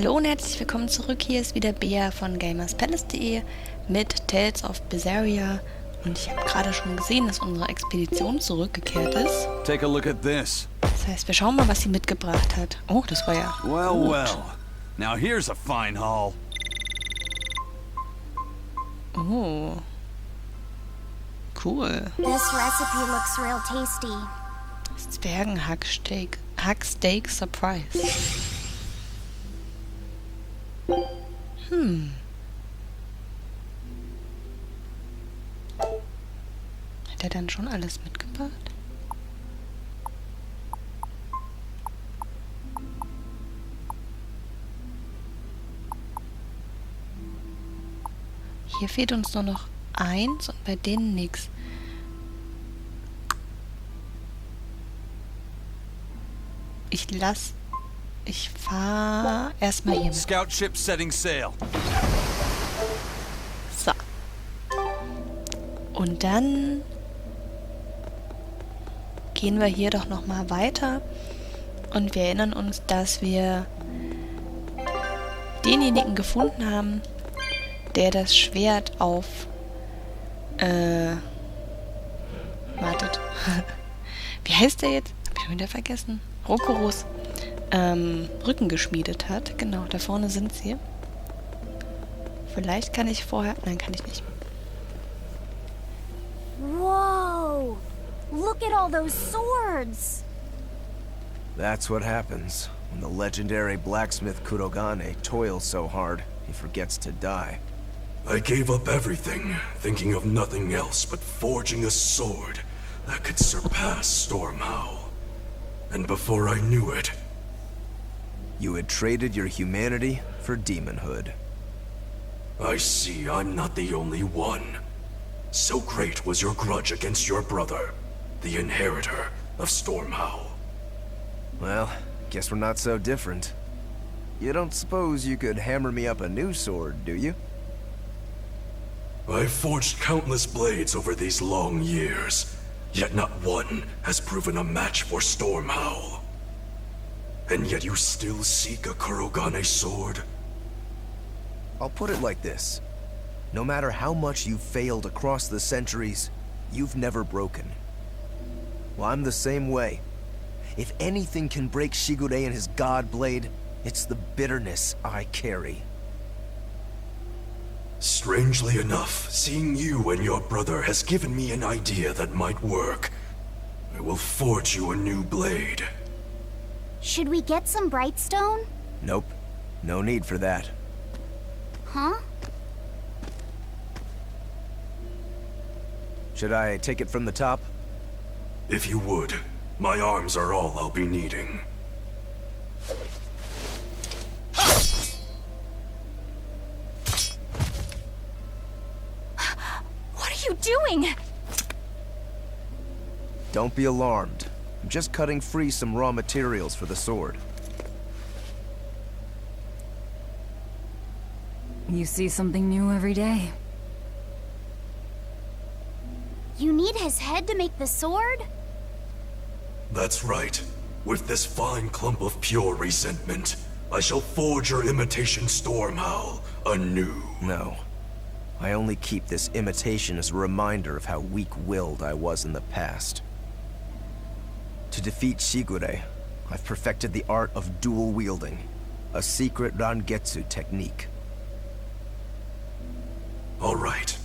Hallo und herzlich willkommen zurück. Hier ist wieder Bea von gamerspalace.de mit Tales of Berseria. Und ich habe gerade schon gesehen, dass unsere Expedition zurückgekehrt ist. Take a look at this. Das heißt, wir schauen mal, was sie mitgebracht hat. Oh, das war ja Well, gut. well. Now here's a fine haul. Oh. Cool. This recipe looks real tasty. Zwergenhacksteak. Hacksteak Surprise. Hat er dann schon alles mitgebracht? Hier fehlt uns nur noch eins und bei denen nichts. Ich fahre erstmal hier mit. Scout ship setting sail. So. Und dann gehen wir hier doch nochmal weiter und wir erinnern uns, dass wir denjenigen gefunden haben, der das Schwert auf wartet. Wie heißt der jetzt? Hab ich schon wieder vergessen. Rokurus Rücken geschmiedet hat. Genau, da vorne sind sie. Vielleicht kann ich vorher... Nein, kann ich nicht. Whoa! Look at all those swords! That's what happens when the legendary blacksmith Kurogane toils so hard he forgets to die. I gave up everything, thinking of nothing else but forging a sword that could surpass Stormhowl. And before I knew it... You had traded your humanity for demonhood. I see I'm not the only one. So great was your grudge against your brother, the inheritor of Stormhowl. Well, guess we're not so different. You don't suppose you could hammer me up a new sword, do you? I've forged countless blades over these long years, yet not one has proven a match for Stormhowl. And yet you still seek a Kurogane sword? I'll put it like this. No matter how much you've failed across the centuries, you've never broken. Well, I'm the same way. If anything can break Shigure and his god blade, it's the bitterness I carry. Strangely enough, seeing you and your brother has given me an idea that might work. I will forge you a new blade. Should we get some Brightstone? Nope. No need for that. Huh? Should I take it from the top? If you would. My arms are all I'll be needing. What are you doing? Don't be alarmed. I'm just cutting free some raw materials for the sword. You see something new every day. You need his head to make the sword? That's right. With this fine clump of pure resentment, I shall forge your imitation Stormhowl anew. No. I only keep this imitation as a reminder of how weak-willed I was in the past. To defeat Shigure, I've perfected the art of dual wielding, a secret Rangetsu technique. All right.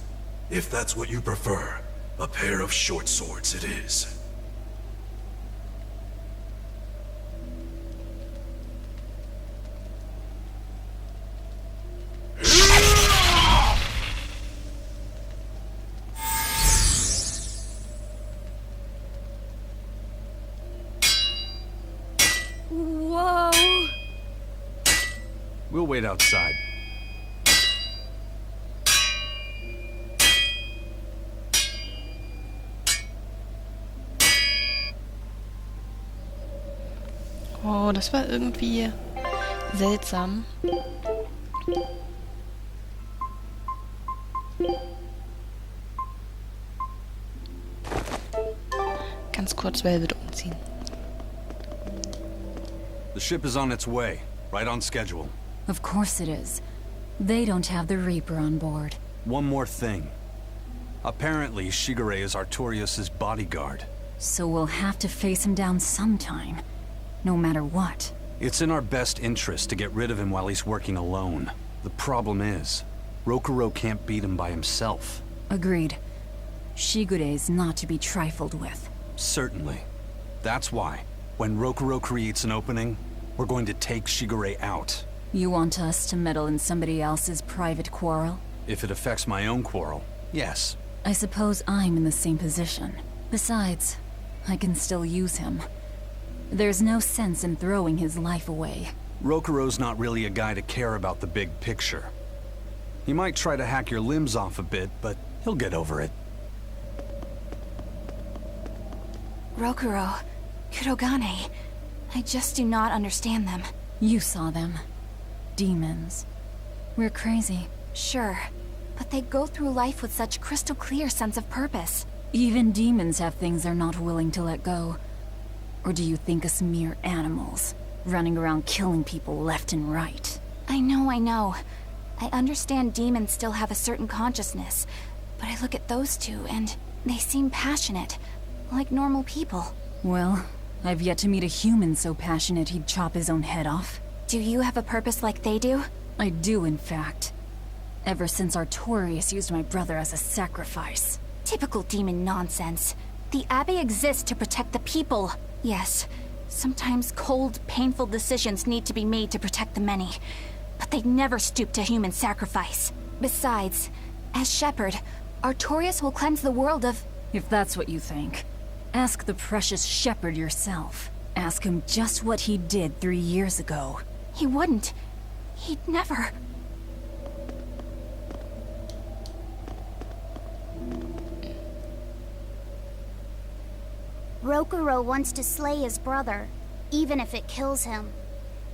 If that's what you prefer, a pair of short swords it is. Whoa! We'll wait outside. Oh, das war irgendwie seltsam. Ganz kurz Velvet umziehen. The ship is on its way, right on schedule. Of course it is. They don't have the Reaper on board. One more thing. Apparently, Shigure is Artorias' bodyguard. So we'll have to face him down sometime. No matter what. It's in our best interest to get rid of him while he's working alone. The problem is, Rokurus can't beat him by himself. Agreed. Shigure is not to be trifled with. Certainly. That's why, when Rokurus creates an opening, we're going to take Shigure out. You want us to meddle in somebody else's private quarrel? If it affects my own quarrel, yes. I suppose I'm in the same position. Besides, I can still use him. There's no sense in throwing his life away. Rokuro's not really a guy to care about the big picture. He might try to hack your limbs off a bit, but he'll get over it. Rokuro, Kurogane, I just do not understand them. You saw them. Demons. We're crazy. Sure, but they go through life with such crystal clear sense of purpose. Even demons have things they're not willing to let go. Or do you think us mere animals, running around killing people left and right? I know. I understand demons still have a certain consciousness, but I look at those two and they seem passionate, like normal people. Well, I've yet to meet a human so passionate he'd chop his own head off. Do you have a purpose like they do? I do, in fact. Ever since Artorias used my brother as a sacrifice. Typical demon nonsense. The Abbey exists to protect the people. Yes, sometimes cold, painful decisions need to be made to protect the many. But they never stoop to human sacrifice. Besides, as shepherd, Artorias will cleanse the world of... If that's what you think, ask the precious shepherd yourself. Ask him just what he did 3 years ago. He wouldn't. He'd never... Rokurus wants to slay his brother, even if it kills him.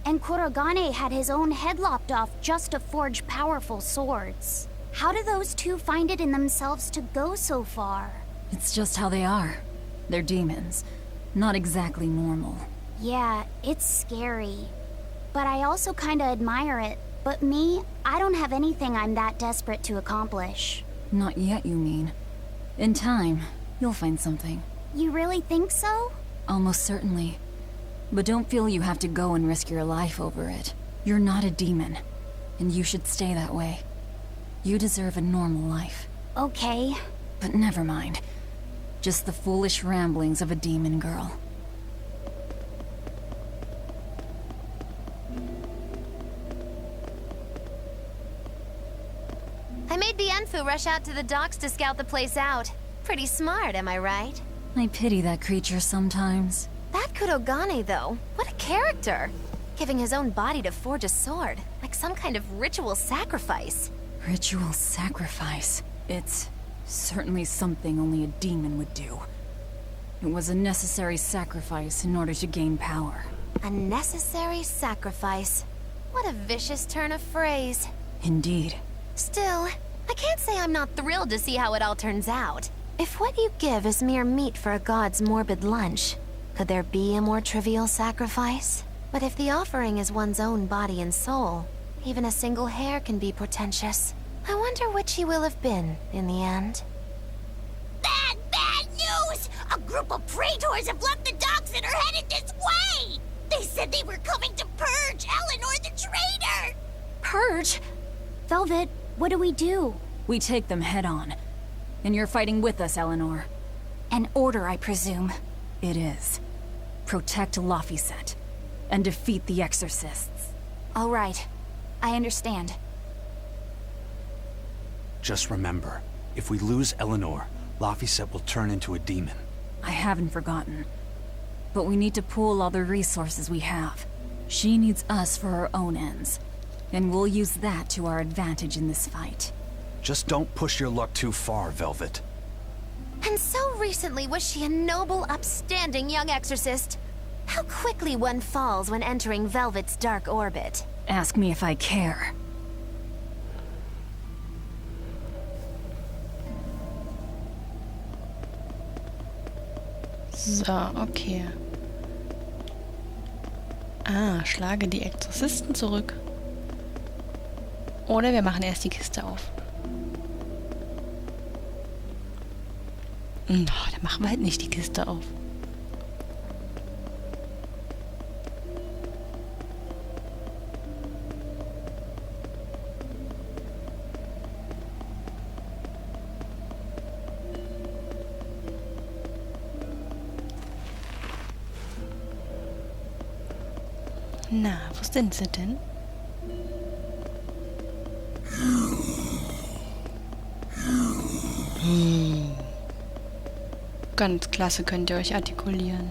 And Kurogane had his own head lopped off just to forge powerful swords. How do those two find it in themselves to go so far? It's just how they are. They're demons. Not exactly normal. Yeah, it's scary. But I also kinda admire it. But me, I don't have anything I'm that desperate to accomplish. Not yet, you mean. In time, you'll find something. You really think so? Almost certainly. But don't feel you have to go and risk your life over it. You're not a demon, and you should stay that way. You deserve a normal life. Okay. But never mind. Just the foolish ramblings of a demon girl. I made Bienfu rush out to the docks to scout the place out. Pretty smart, am I right? I pity that creature sometimes. That Kurogane, though, what a character! Giving his own body to forge a sword, like some kind of ritual sacrifice. Ritual sacrifice. It's certainly something only a demon would do. It was a necessary sacrifice in order to gain power. A necessary sacrifice. What a vicious turn of phrase. Indeed. Still, I can't say I'm not thrilled to see how it all turns out. If what you give is mere meat for a god's morbid lunch, could there be a more trivial sacrifice? But if the offering is one's own body and soul, even a single hair can be portentous. I wonder which he will have been in the end. Bad news! A group of praetors have left the docks and are headed this way! They said they were coming to purge Eleanor the traitor! Purge? Velvet, what do we do? We take them head on. And you're fighting with us, Eleanor. An order, I presume. It is. Protect Laphicet. And defeat the exorcists. All right. I understand. Just remember, if we lose Eleanor, Laphicet will turn into a demon. I haven't forgotten. But we need to pool all the resources we have. She needs us for her own ends. And we'll use that to our advantage in this fight. Just don't push your luck too far, Velvet. And so recently was she a noble, upstanding young exorcist. How quickly one falls when entering Velvet's dark orbit. Ask me if I care. So, okay. Ah, schlage die Exorzisten zurück. Oder wir machen erst die Kiste auf. Dann machen wir halt nicht die Kiste auf. Na, wo sind sie denn? Ganz klasse, könnt ihr euch artikulieren.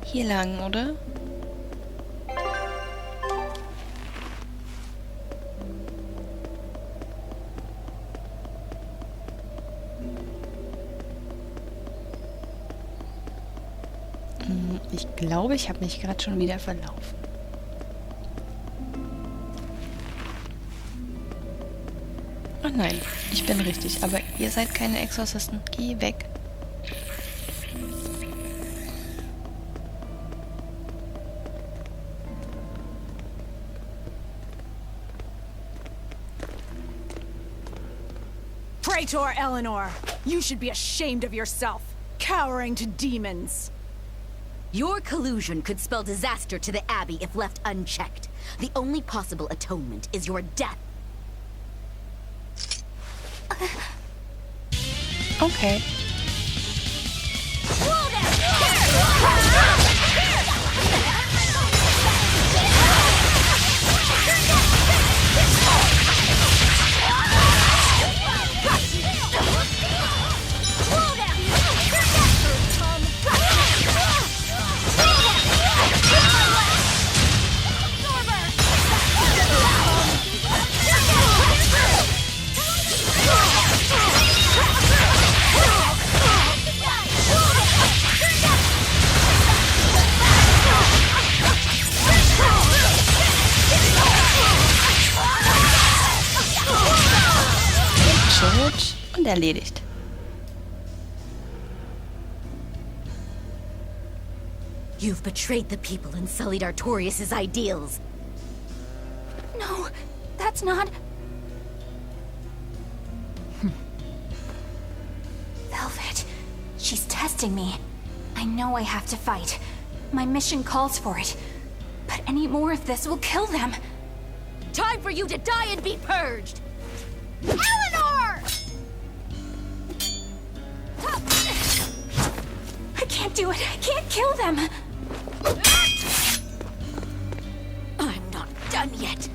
Hier lang, oder? Ich glaube, ich habe mich gerade schon wieder verlaufen. Oh nein, ich bin richtig, aber ihr seid keine Exorzisten. Geh weg. Traitor Eleanor! You should be ashamed of yourself, cowering to demons. Your collusion could spell disaster to the Abbey if left unchecked. The only possible atonement is your death. Okay. Und erledigt. You've betrayed the people and sullied Artorius' ideals. No, that's not... Velvet, she's testing me. I know I have to fight. My mission calls for it. But any more of this will kill them. Time for you to die and be purged! Eleanor! I can't do it. I can't kill them. I'm not done yet.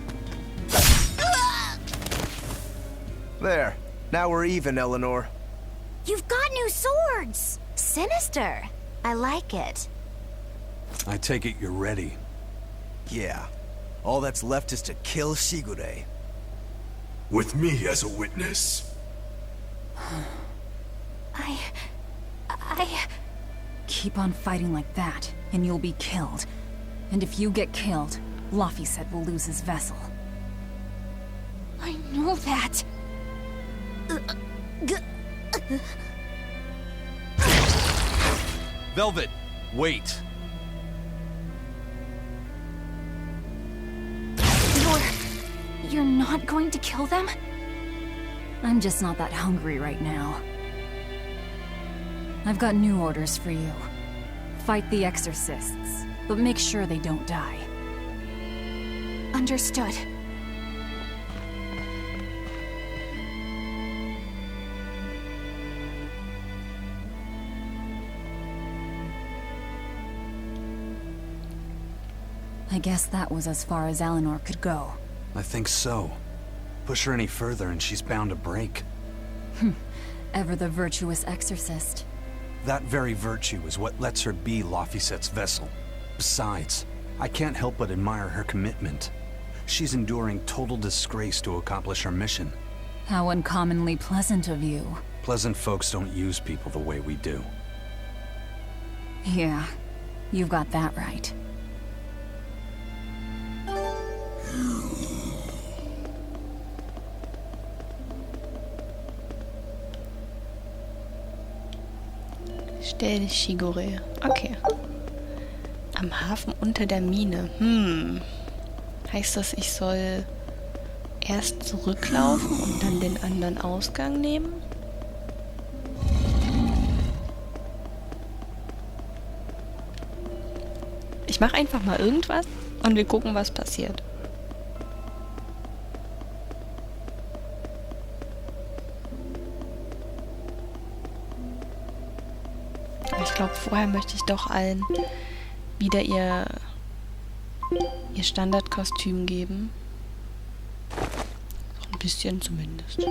There. Now we're even, Eleanor. You've got new swords! Sinister. I like it. I take it you're ready. Yeah. All that's left is to kill Shigure. With me as a witness. I... Keep on fighting like that, and you'll be killed. And if you get killed, Laphicet will lose his vessel. I know that. Velvet, wait. You're not going to kill them? I'm just not that hungry right now. I've got new orders for you. Fight the exorcists, but make sure they don't die. Understood. I guess that was as far as Eleanor could go. I think so. Push her any further and she's bound to break. Ever the virtuous exorcist. That very virtue is what lets her be Laphicet's vessel. Besides, I can't help but admire her commitment. She's enduring total disgrace to accomplish her mission. How uncommonly pleasant of you. Pleasant folks don't use people the way we do. Yeah, you've got that right. Stell dich, Shigure. Okay. Am Hafen unter der Mine. Heißt das, ich soll erst zurücklaufen und dann den anderen Ausgang nehmen? Ich mache einfach mal irgendwas und wir gucken, was passiert. Aber ich glaube, vorher möchte ich doch allen wieder ihr Standardkostüm geben. So ein bisschen zumindest.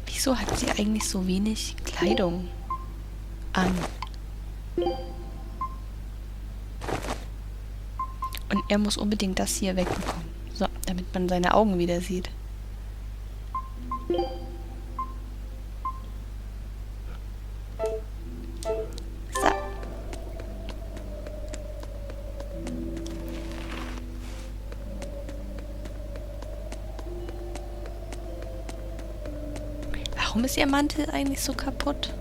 Wieso hat sie eigentlich so wenig Kleidung an? Und er muss unbedingt das hier wegbekommen. So, damit man seine Augen wieder sieht. So. Warum ist ihr Mantel eigentlich so kaputt?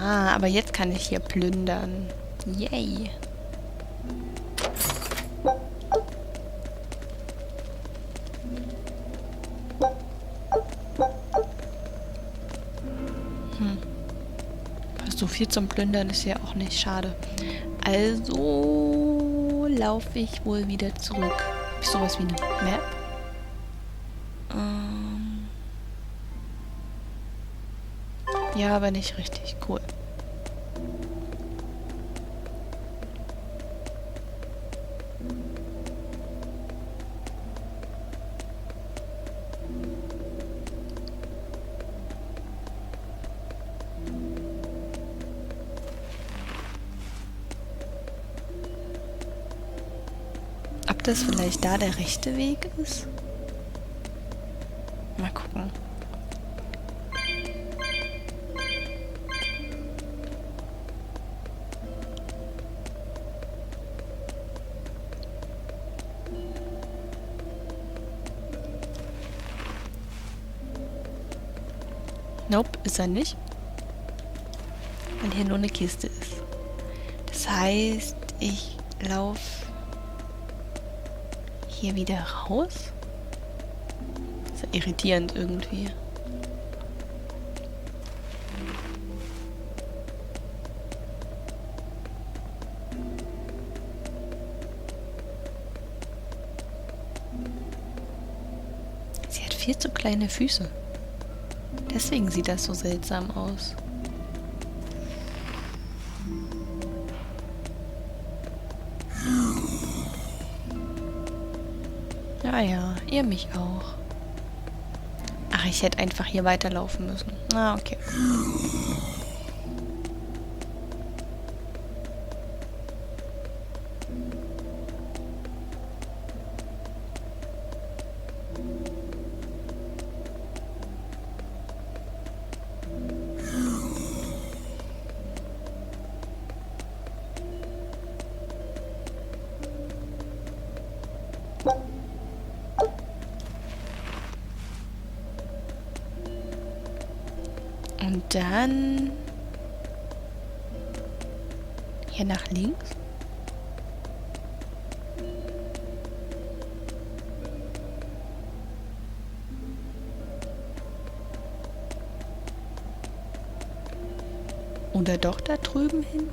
Ah, aber jetzt kann ich hier plündern. Yay. So viel zum Plündern ist ja auch nicht schade. Also laufe ich wohl wieder zurück. Hab ich sowas wie eine Map? Ja, aber nicht richtig. Cool. Ob das vielleicht da der rechte Weg ist? Mal gucken. Nope, ist er nicht. Weil hier nur eine Kiste ist. Das heißt, ich laufe hier wieder raus. Ist ja irritierend irgendwie. Sie hat viel zu kleine Füße. Deswegen sieht das so seltsam aus. Ja, ihr mich auch. Ach, ich hätte einfach hier weiterlaufen müssen. Ah, okay. Und dann hier nach links. Oder doch da drüben hin?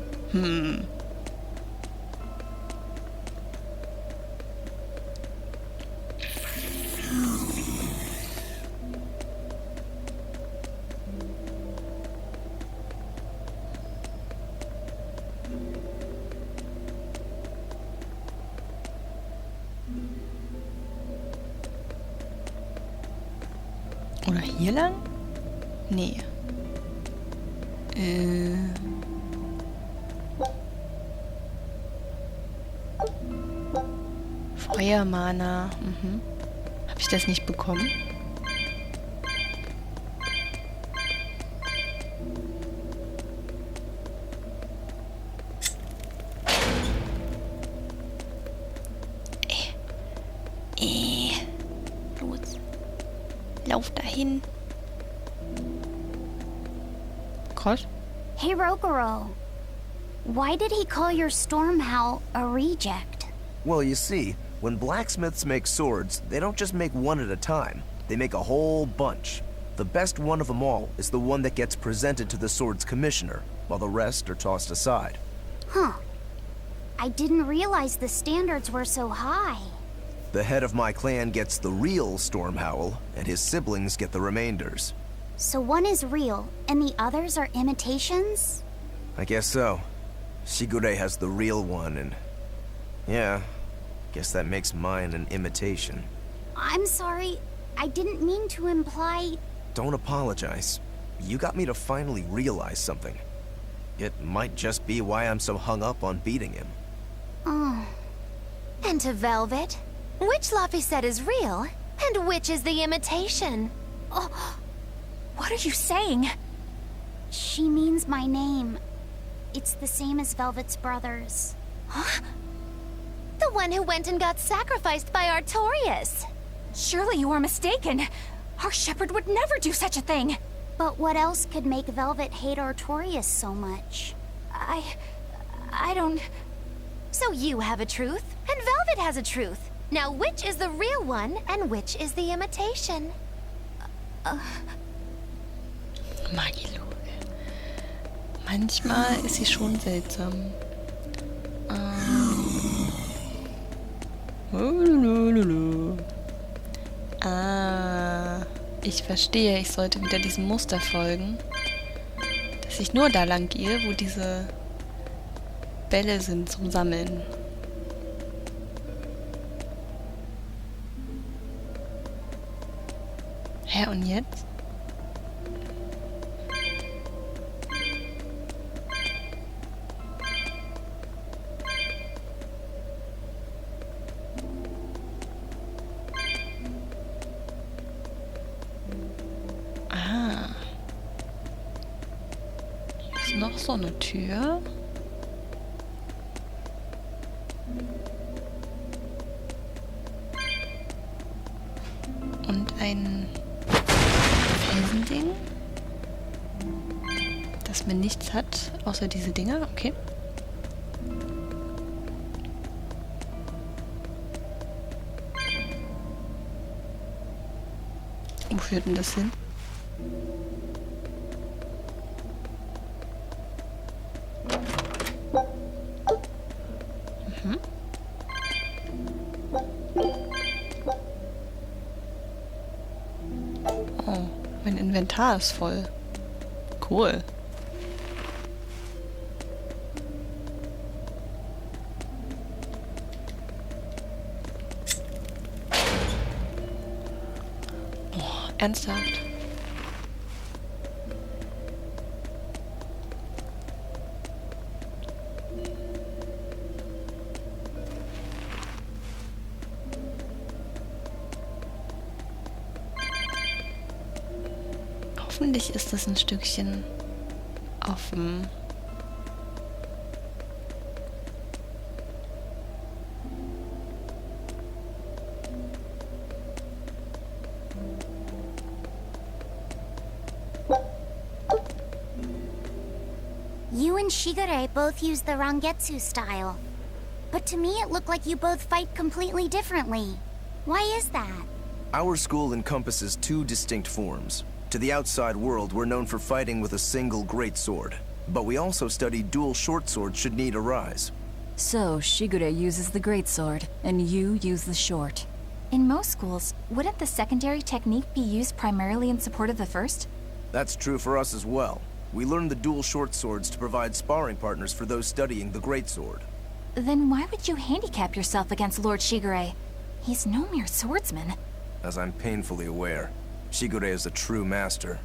Hier lang? Nee. Feuermana. Mhm. Habe ich das nicht bekommen? Los. Lauf dahin. Krass. Hey, Rokurus. Why did he call your storm howl a reject? Well, you see, when blacksmiths make swords, they don't just make one at a time. They make a whole bunch. The best one of them all is the one that gets presented to the sword's commissioner, while the rest are tossed aside. Huh. I didn't realize the standards were so high. The head of my clan gets the real storm howl, and his siblings get the remainders. So one is real, and the others are imitations? I guess so. Shigure has the real one, and... yeah, guess that makes mine an imitation. I'm sorry. I didn't mean to imply... Don't apologize. You got me to finally realize something. It might just be why I'm so hung up on beating him. Oh. And to Velvet, which lassen is real, and which is the imitation? Oh, what are you saying? She means my name. It's the same as Velvet's brothers. Huh? The one who went and got sacrificed by Artorias. Surely you are mistaken. Our shepherd would never do such a thing. But what else could make Velvet hate Artorias so much? I don't... So you have a truth, and Velvet has a truth. Now which is the real one, and which is the imitation? Magilo. Manchmal ist sie schon seltsam. Ich verstehe, ich sollte wieder diesem Muster folgen. Dass ich nur da lang gehe, wo diese Bälle sind zum Sammeln. Hä, und jetzt? Noch so eine Tür. Und ein Felsending, das mir nichts hat, außer diese Dinger. Okay. Wo führt denn das hin? Inventar ist voll. Cool. Oh, ernsthaft? Hoffentlich ist das ein Stückchen offen. You and Shigure both use the Rangetsu style. But to me it looked like you both fight completely differently. Why is that? Our school encompasses two distinct forms. To the outside world, we're known for fighting with a single greatsword. But we also study dual short swords should need arise. So, Shigure uses the greatsword, and you use the short. In most schools, wouldn't the secondary technique be used primarily in support of the first? That's true for us as well. We learn the dual short swords to provide sparring partners for those studying the greatsword. Then why would you handicap yourself against Lord Shigure? He's no mere swordsman. As I'm painfully aware. Shigure is a true master.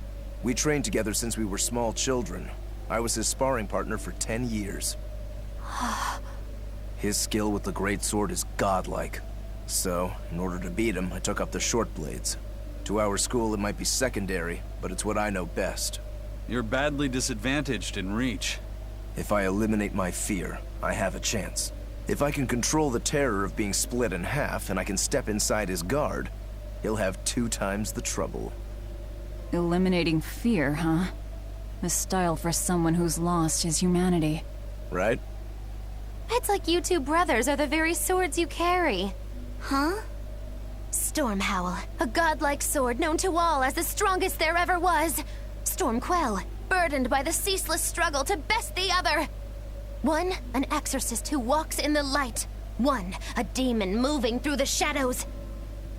We trained together since we were small children. I was his sparring partner for 10 years. His skill with the great sword is godlike. So, in order to beat him, I took up the short blades. To our school, it might be secondary, but it's what I know best. You're badly disadvantaged in reach. If I eliminate my fear, I have a chance. If I can control the terror of being split in half and I can step inside his guard, he'll have 2 times the trouble. Eliminating fear, huh? A style for someone who's lost his humanity. Right? It's like you two brothers are the very swords you carry. Huh? Stormhowl, a godlike sword known to all as the strongest there ever was. Stormquell, burdened by the ceaseless struggle to best the other. One, an exorcist who walks in the light. One, a demon moving through the shadows.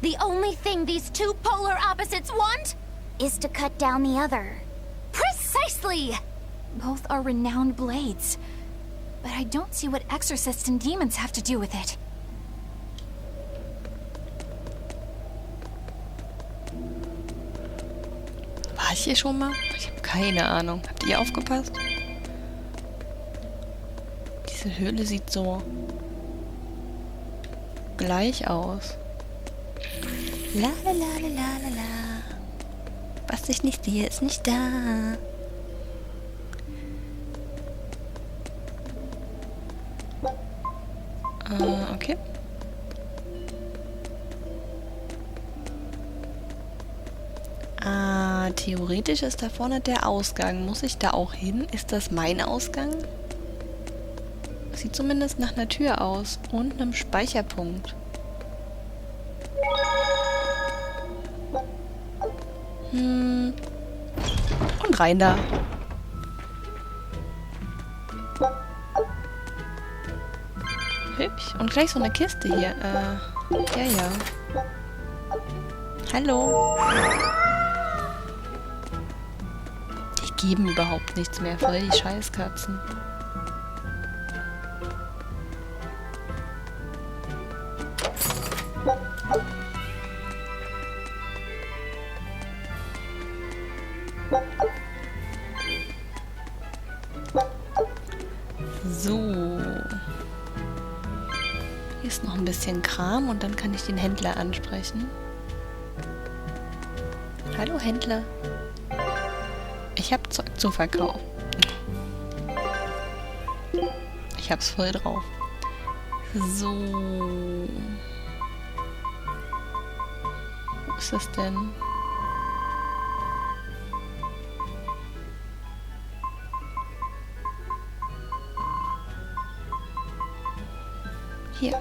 The only thing these two polar opposites want Is to cut down the other. Precisely! Both are renowned blades. But I don't see what exorcists and demons have to do with it. War ich hier schon mal? Ich habe keine Ahnung. Habt ihr aufgepasst? Diese Höhle sieht so gleich aus. La la la la la la la. Was ich nicht sehe, ist nicht da. Okay. Theoretisch ist da vorne der Ausgang. Muss ich da auch hin? Ist das mein Ausgang? Sieht zumindest nach einer Tür aus. Und einem Speicherpunkt. Und rein da. Hübsch. Und gleich so eine Kiste hier. Ja. Hallo. Die geben überhaupt nichts mehr. Voll die Scheißkatzen. So. Hier ist noch ein bisschen Kram und dann kann ich den Händler ansprechen. Hallo Händler. Ich habe Zeug zu verkaufen. Ich hab's voll drauf. So. Wo ist das denn? Hier.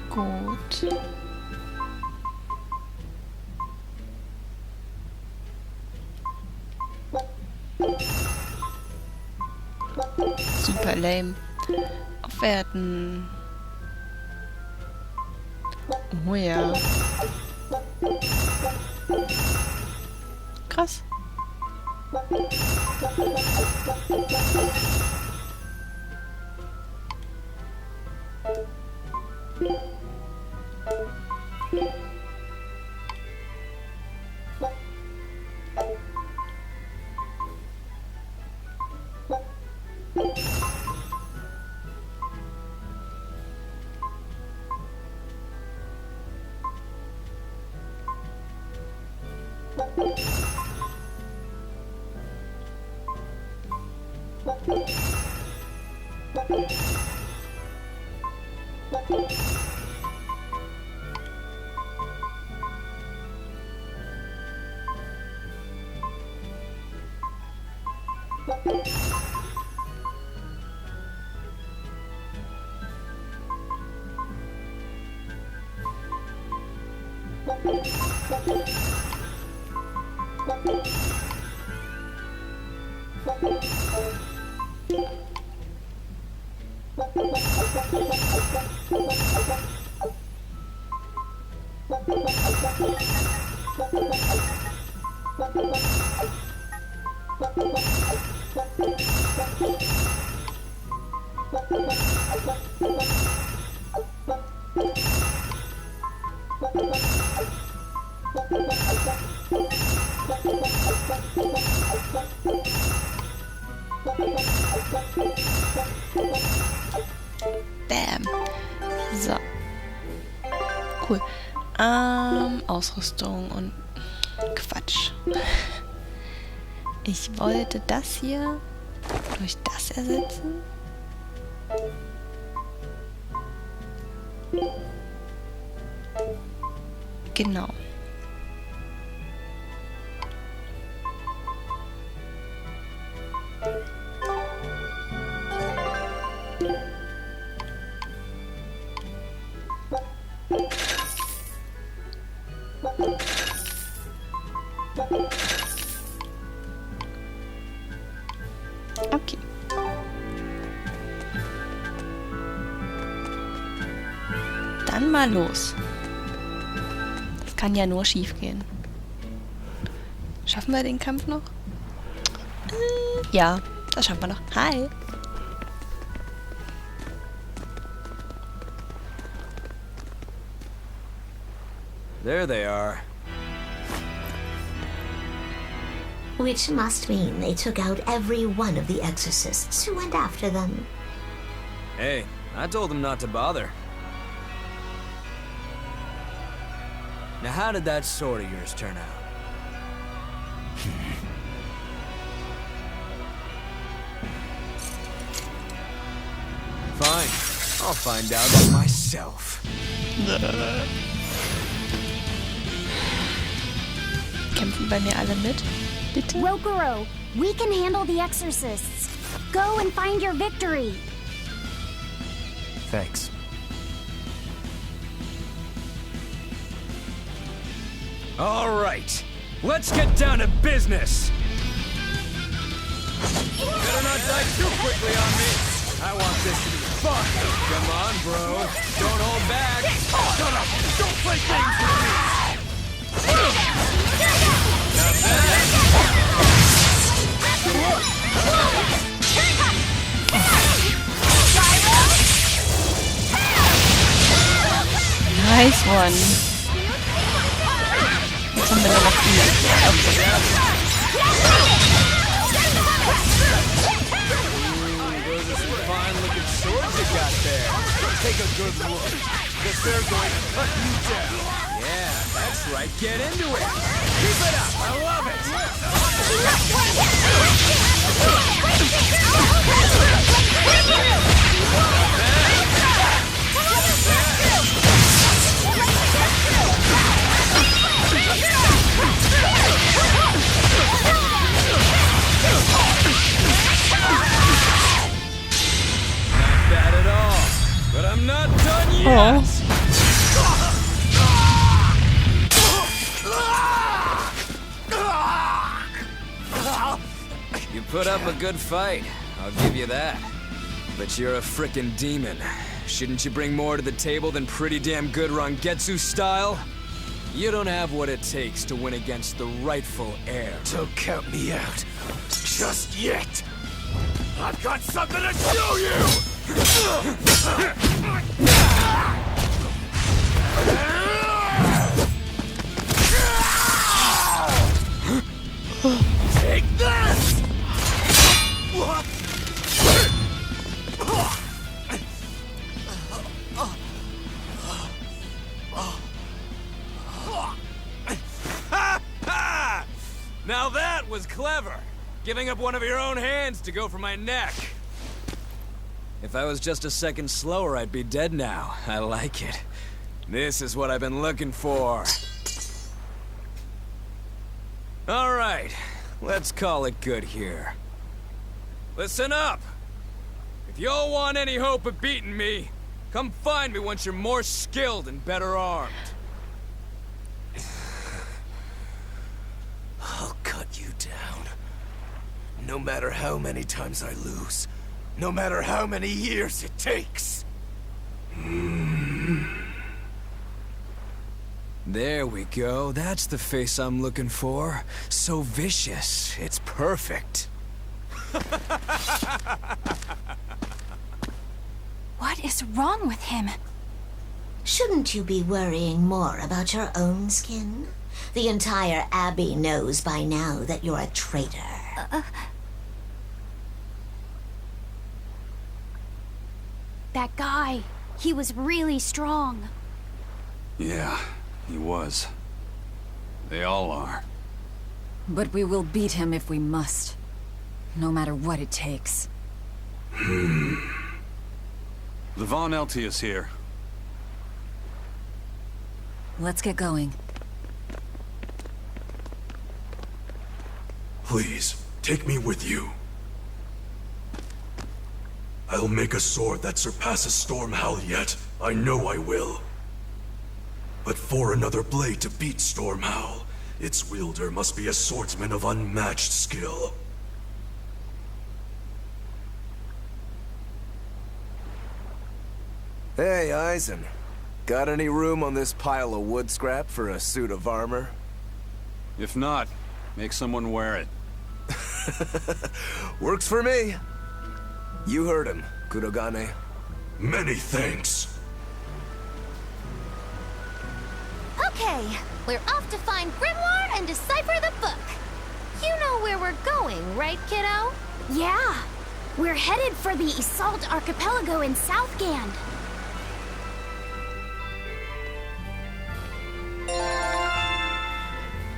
Gut. Super lame. Aufwerten. Oh ja. Krass. Bam. So. Cool. Ausrüstung und Quatsch. Ich wollte das hier durch das ersetzen. Genau. Okay. Dann mal los. Das kann ja nur schief gehen. Schaffen wir den Kampf noch? Ja, das schaffen wir noch. Hi. There they are. Which must mean they took out every one of the exorcists who went after them. Hey, I told them not to bother. Now how did that sword of yours turn out? Fine, I'll find out for myself. Kämpfen bei mir alle mit? Bitte? Rokurus, we can handle the exorcists. Go and find your victory. Thanks. All right, let's get down to business. Better not die too quickly on me. I want this to be fun. Come on, bro. Don't hold back. Shut up. Don't play games with me. Now Nice one. Jetzt haben wir nur noch vier. Those are some fine-looking swords you got there. Take a good look, because they're going to cut you down. Yeah, that's right. Get into it. Keep it up. I love it. Not bad at all, but I'm not done yet. You put up a good fight, I'll give you that. But you're a frickin' demon. Shouldn't you bring more to the table than pretty damn good Rangetsu style? You don't have what it takes to win against the rightful heir. Don't count me out. Just yet. I've got something to show you! Take this! Now that was clever! Giving up one of your own hands to go for my neck. If I was just a second slower, I'd be dead now. I like it. This is what I've been looking for. All right, let's call it good here. Listen up! If y'all want any hope of beating me, come find me once you're more skilled and better armed. I'll cut you down. No matter how many times I lose. No matter how many years it takes. There we go. That's the face I'm looking for. So vicious. It's perfect. What is wrong with him? Shouldn't you be worrying more about your own skin? The entire Abbey knows by now that you're a traitor. That guy, he was really strong. Yeah, he was. They all are. But we will beat him if we must. No matter what it takes. The Von Eltius here. Let's get going. Please, take me with you. I'll make a sword that surpasses Stormhowl yet. I know I will. But for another blade to beat Stormhowl, its wielder must be a swordsman of unmatched skill. Hey, Eisen. Got any room on this pile of wood scrap for a suit of armor? If not, make someone wear it. Works for me. You heard him, Kurogane. Many thanks. Okay, we're off to find Grimoire and decipher the book. You know where we're going, right, kiddo? Yeah, we're headed for the Assault Archipelago in Southgand.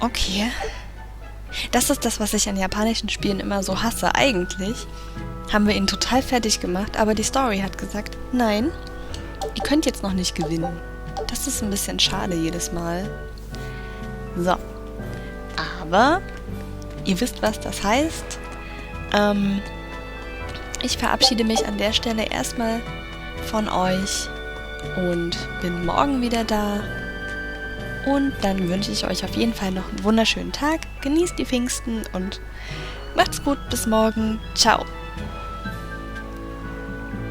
Okay. Das ist das, was ich an japanischen Spielen immer so hasse. Eigentlich haben wir ihn total fertig gemacht, aber die Story hat gesagt, nein, ihr könnt jetzt noch nicht gewinnen. Das ist ein bisschen schade jedes Mal. So. Aber ihr wisst, was das heißt. Ich verabschiede mich an der Stelle erstmal von euch und bin morgen wieder da. Und dann wünsche ich euch auf jeden Fall noch einen wunderschönen Tag. Genießt die Pfingsten und macht's gut. Bis morgen. Ciao.